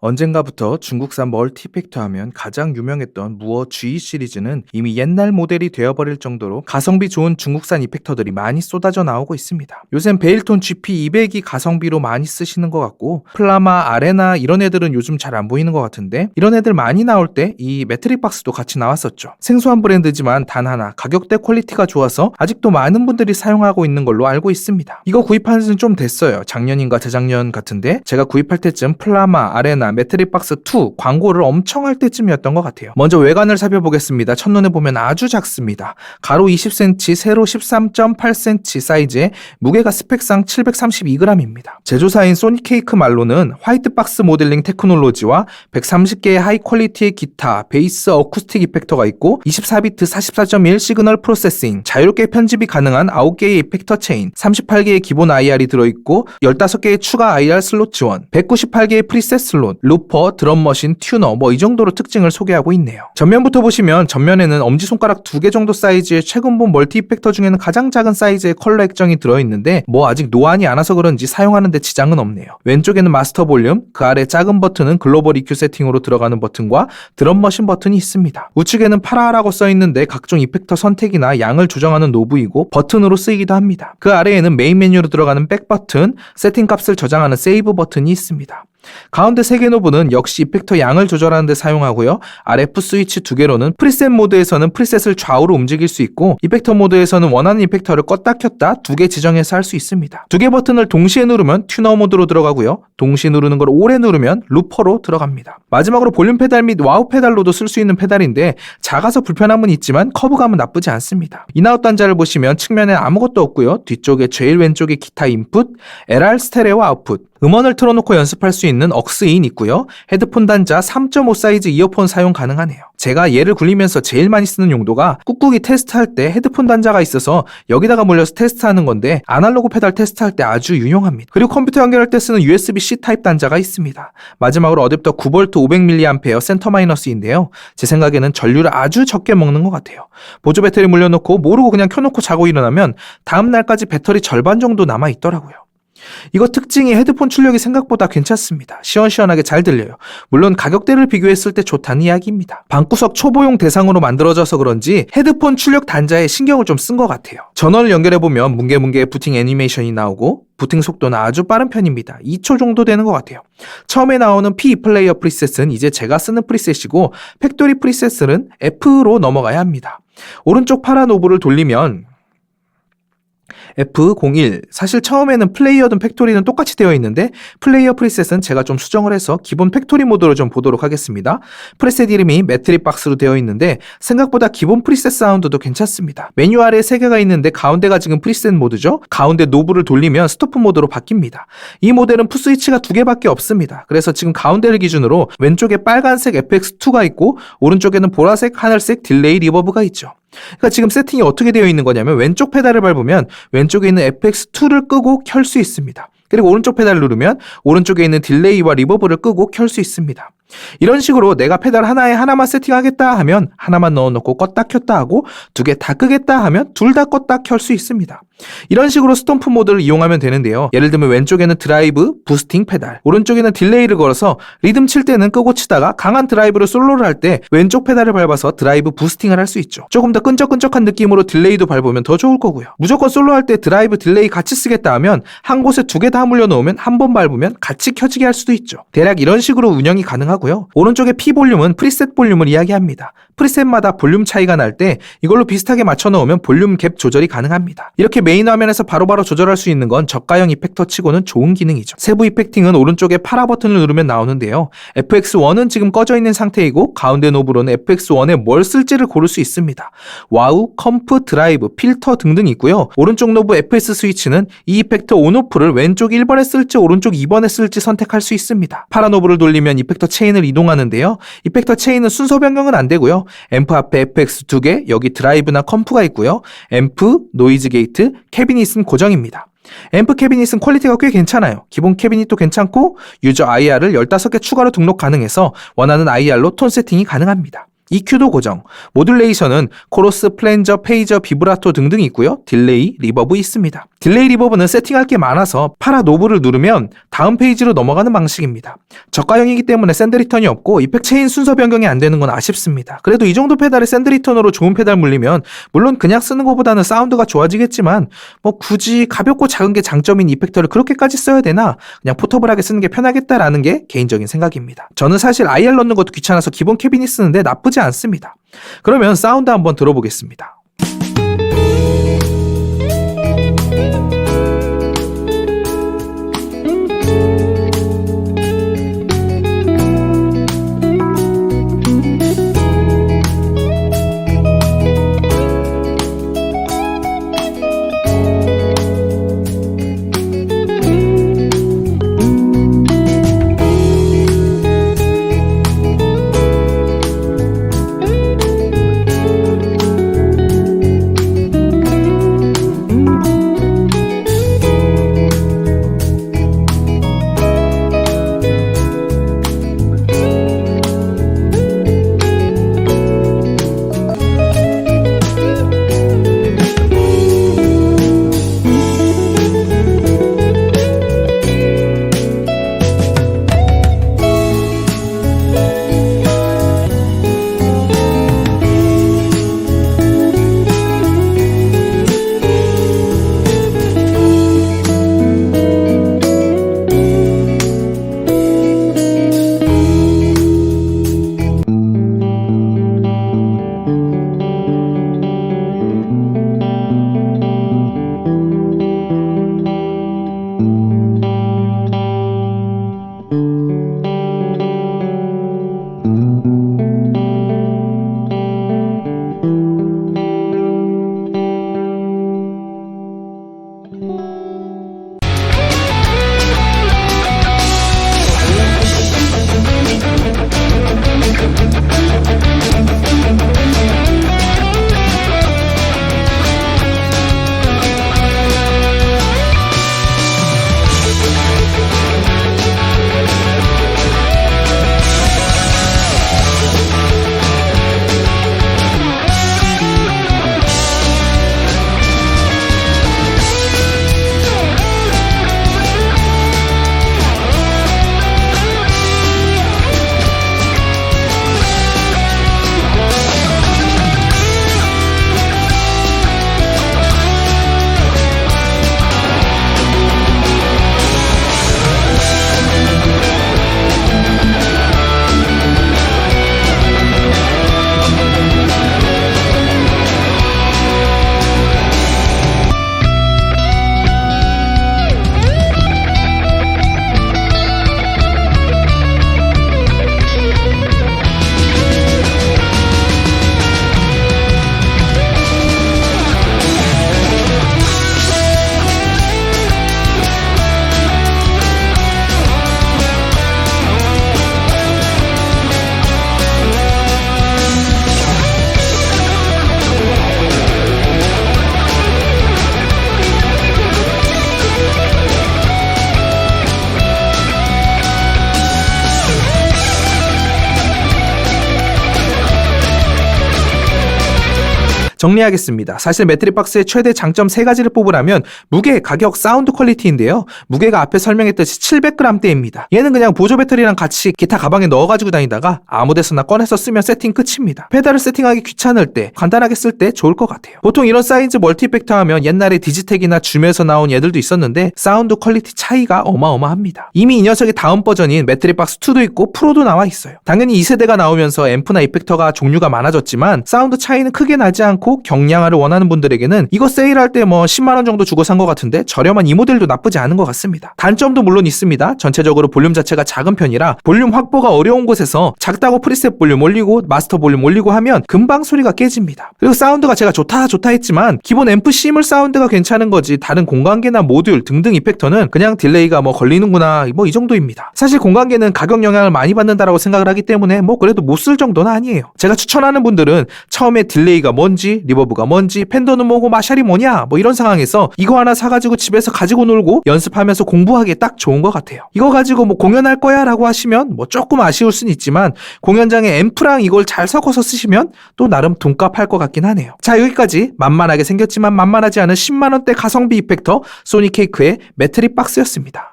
언젠가부터 중국산 멀티 이펙터 하면 가장 유명했던 무어 G 시리즈는 이미 옛날 모델이 되어버릴 정도로 가성비 좋은 중국산 이펙터들이 많이 쏟아져 나오고 있습니다. 요즘 베일톤 GP200이 가성비로 많이 쓰시는 것 같고 플라마, 아레나 이런 애들은 요즘 잘 안 보이는 것 같은데 이런 애들 많이 나올 때 이 매트릭 박스도 같이 나왔었죠. 생소한 브랜드지만 단 하나 가격대 퀄리티가 좋아서 아직도 많은 분들이 사용하고 있는 걸로 알고 있습니다. 이거 구입한 지는 좀 됐어요. 작년인가 재작년 같은데 제가 구입할 때쯤 플라마, 아레나, 매트릭 박스 2 광고를 엄청 할 때쯤이었던 것 같아요. 먼저 외관을 살펴보겠습니다. 첫눈에 보면 아주 작습니다. 가로 20cm, 세로 13.8cm 사이즈에 무게가 스펙상 732g입니다. 제조사인 소니케이크 말로는 화이트 박스 모델링 테크놀로지와 130개의 하이 퀄리티의 기타, 베이스 어쿠스틱 이펙터가 있고 24비트 44.1 시그널 프로세싱, 자유롭게 편집이 가능한 9개의 이펙터 체인, 38개의 기본 IR이 들어있고 15개의 추가 IR 슬롯 지원, 198개의 프리셋 슬롯, 루퍼, 드럼머신, 튜너 이 정도로 특징을 소개하고 있네요. 전면부터 보시면 전면에는 엄지손가락 2개 정도 사이즈의 최근 본 멀티 이펙터 중에는 가장 작은 사이즈의 컬러 액정이 들어있는데 아직 노안이 안 와서 그런지 사용하는 데 지장은 없네요. 왼쪽에는 마스터 볼륨, 그 아래 작은 버튼은 글로벌 EQ 세팅으로 들어가는 버튼과 드럼머신 버튼이 있습니다. 우측에는 파라라고 써있는데 각종 이펙터 선택이나 양을 조정하는 노브이고 버튼으로 쓰이기도 합니다. 그 아래에는 메인 메뉴로 들어가는 백 버튼, 세팅 값을 저장하는 세이브 버튼이 있습니다. 가운데 3개 노브는 역시 이펙터 양을 조절하는 데 사용하고요. 아래 F 스위치 2개로는 프리셋 모드에서는 프리셋을 좌우로 움직일 수 있고 이펙터 모드에서는 원하는 이펙터를 껐다 켰다 2개 지정해서 할 수 있습니다. 2개 버튼을 동시에 누르면 튜너 모드로 들어가고요. 동시에 누르는 걸 오래 누르면 루퍼로 들어갑니다. 마지막으로 볼륨 페달 및 와우 페달로도 쓸 수 있는 페달인데 작아서 불편함은 있지만 커브감은 나쁘지 않습니다. 인아웃 단자를 보시면 측면에 아무것도 없고요. 뒤쪽에 제일 왼쪽에 기타 인풋, LR 스테레오 아웃풋, 음원을 틀어놓고 연습할 수 있는 억스인 있고요. 헤드폰 단자 3.5 사이즈 이어폰 사용 가능하네요. 제가 얘를 굴리면서 제일 많이 쓰는 용도가 꾹꾹이 테스트할 때 헤드폰 단자가 있어서 여기다가 물려서 테스트하는 건데 아날로그 페달 테스트할 때 아주 유용합니다. 그리고 컴퓨터 연결할 때 쓰는 USB-C 타입 단자가 있습니다. 마지막으로 어댑터 9V 500mAh 센터 마이너스인데요. 제 생각에는 전류를 아주 적게 먹는 것 같아요. 보조 배터리 물려놓고 모르고 그냥 켜놓고 자고 일어나면 다음 날까지 배터리 절반 정도 남아있더라고요. 이거 특징이 헤드폰 출력이 생각보다 괜찮습니다. 시원시원하게 잘 들려요. 물론 가격대를 비교했을 때 좋다는 이야기입니다. 방구석 초보용 대상으로 만들어져서 그런지 헤드폰 출력 단자에 신경을 좀 쓴 것 같아요. 전원을 연결해보면 뭉게뭉게 부팅 애니메이션이 나오고 부팅 속도는 아주 빠른 편입니다. 2초 정도 되는 것 같아요. 처음에 나오는 P 플레이어 프리셋은 이제 제가 쓰는 프리셋이고 팩토리 프리셋은 F로 넘어가야 합니다. 오른쪽 파라 노브를 돌리면 F01 사실 처음에는 플레이어든 팩토리는 똑같이 되어 있는데 플레이어 프리셋은 제가 좀 수정을 해서 기본 팩토리 모드로 좀 보도록 하겠습니다. 프리셋 이름이 매트릭 박스로 되어 있는데 생각보다 기본 프리셋 사운드도 괜찮습니다. 메뉴 아래에 3개가 있는데 가운데가 지금 프리셋 모드죠. 가운데 노브를 돌리면 스토프 모드로 바뀝니다. 이 모델은 풋스위치가 2개밖에 없습니다. 그래서 지금 가운데를 기준으로 왼쪽에 빨간색 FX2가 있고 오른쪽에는 보라색, 하늘색 딜레이 리버브가 있죠. 그러니까 지금 세팅이 어떻게 되어 있는 거냐면 왼쪽 페달을 밟으면 왼쪽에 있는 FX2를 끄고 켤 수 있습니다. 그리고 오른쪽 페달을 누르면 오른쪽에 있는 딜레이와 리버브를 끄고 켤 수 있습니다. 이런 식으로 내가 페달 하나에 하나만 세팅하겠다 하면 하나만 넣어놓고 껐다 켰다 하고 2개 다 끄겠다 하면 둘 다 껐다 켤 수 있습니다. 이런 식으로 스톰프 모드를 이용하면 되는데요. 예를 들면 왼쪽에는 드라이브, 부스팅 페달, 오른쪽에는 딜레이를 걸어서 리듬 칠 때는 끄고 치다가 강한 드라이브로 솔로를 할 때 왼쪽 페달을 밟아서 드라이브 부스팅을 할 수 있죠. 조금 더 끈적끈적한 느낌으로 딜레이도 밟으면 더 좋을 거고요. 무조건 솔로 할 때 드라이브, 딜레이 같이 쓰겠다 하면 한 곳에 2개 다 물려놓으면 한 번 밟으면 같이 켜지게 할 수도 있죠. 대략 이런 식으로 운영이 가능하고요. 오른쪽에 P 볼륨은 프리셋 볼륨을 이야기합니다. 프리셋마다 볼륨 차이가 날 때 이걸로 비슷하게 맞춰 넣으면 볼륨 갭 조절이 가능합니다. 이렇게 메인 화면에서 바로바로 조절할 수 있는 건 저가형 이펙터 치고는 좋은 기능이죠. 세부 이펙팅은 오른쪽에 파라 버튼을 누르면 나오는데요. FX1은 지금 꺼져 있는 상태이고 가운데 노브로는 FX1에 뭘 쓸지를 고를 수 있습니다. 와우, 컴프, 드라이브, 필터 등등 있고요. 오른쪽 노브 FS 스위치는 이 이펙터 온오프를 왼쪽 1번에 쓸지 오른쪽 2번에 쓸지 선택할 수 있습니다. 파라 노브를 돌리면 이펙터 체인을 이동하는데요. 이펙터 체인은 순서 변경은 안 되고요. 앰프 앞에 FX 2개, 여기 드라이브나 컴프가 있고요. 앰프, 노이즈 게이트, 캐비닛은 고정입니다. 앰프 캐비닛은 퀄리티가 꽤 괜찮아요. 기본 캐비닛도 괜찮고 유저 IR을 15개 추가로 등록 가능해서 원하는 IR로 톤 세팅이 가능합니다. EQ도 고정, 모듈레이션은 코러스, 플랜저, 페이저, 비브라토 등등이 있고요. 딜레이, 리버브 있습니다. 딜레이 리버브는 세팅할 게 많아서 파라 노브를 누르면 다음 페이지로 넘어가는 방식입니다. 저가형이기 때문에 샌드 리턴이 없고 이펙 체인 순서 변경이 안 되는 건 아쉽습니다. 그래도 이 정도 페달에 샌드 리턴으로 좋은 페달 물리면 물론 그냥 쓰는 것보다는 사운드가 좋아지겠지만 뭐 굳이 가볍고 작은 게 장점인 이펙터를 그렇게까지 써야 되나, 그냥 포터블하게 쓰는 게 편하겠다라는 게 개인적인 생각입니다. 저는 사실 IR 넣는 것도 귀찮아서 기본 캐비닛 쓰는데 나쁘지 않습니다. 그러면 사운드 한번 들어보겠습니다. 정리하겠습니다. 사실 매트릭박스의 최대 장점 3가지를 뽑으라면 무게, 가격, 사운드 퀄리티인데요. 무게가 앞에 설명했듯이 700g대입니다. 얘는 그냥 보조 배터리랑 같이 기타 가방에 넣어가지고 다니다가 아무데서나 꺼내서 쓰면 세팅 끝입니다. 페달을 세팅하기 귀찮을 때, 간단하게 쓸 때 좋을 것 같아요. 보통 이런 사이즈 멀티 이펙터 하면 옛날에 디지텍이나 줌에서 나온 얘들도 있었는데 사운드 퀄리티 차이가 어마어마합니다. 이미 이 녀석의 다음 버전인 매트릭박스 2도 있고 프로도 나와 있어요. 당연히 2세대가 나오면서 앰프나 이펙터가 종류가 많아졌지만 사운드 차이는 크게 나지 않고 경량화를 원하는 분들에게는 이거 세일할 때 뭐 10만원 정도 주고 산 것 같은데 저렴한 이 모델도 나쁘지 않은 것 같습니다. 단점도 물론 있습니다. 전체적으로 볼륨 자체가 작은 편이라 볼륨 확보가 어려운 곳에서 작다고 프리셋 볼륨 올리고 마스터 볼륨 올리고 하면 금방 소리가 깨집니다. 그리고 사운드가 제가 좋다 했지만 기본 앰프 C물 사운드가 괜찮은 거지 다른 공간계나 모듈 등등 이펙터는 그냥 딜레이가 뭐 걸리는구나 뭐 이 정도입니다. 사실 공간계는 가격 영향을 많이 받는다라고 생각을 하기 때문에 뭐 그래도 못 쓸 정도는 아니에요. 제가 추천하는 분들은 처음에 딜레이가 뭔지 뭔지, 리버브가 뭔지, 팬더는 뭐고 마샬이 뭐냐 뭐 이런 상황에서 이거 하나 사가지고 집에서 가지고 놀고 연습하면서 공부하기에 딱 좋은 것 같아요. 이거 가지고 뭐 공연할 거야 라고 하시면 뭐 조금 아쉬울 순 있지만 공연장에 앰프랑 이걸 잘 섞어서 쓰시면 또 나름 돈값할 것 같긴 하네요. 자, 여기까지 만만하게 생겼지만 만만하지 않은 10만원대 가성비 이펙터 소니케이크의 매트릭 박스였습니다.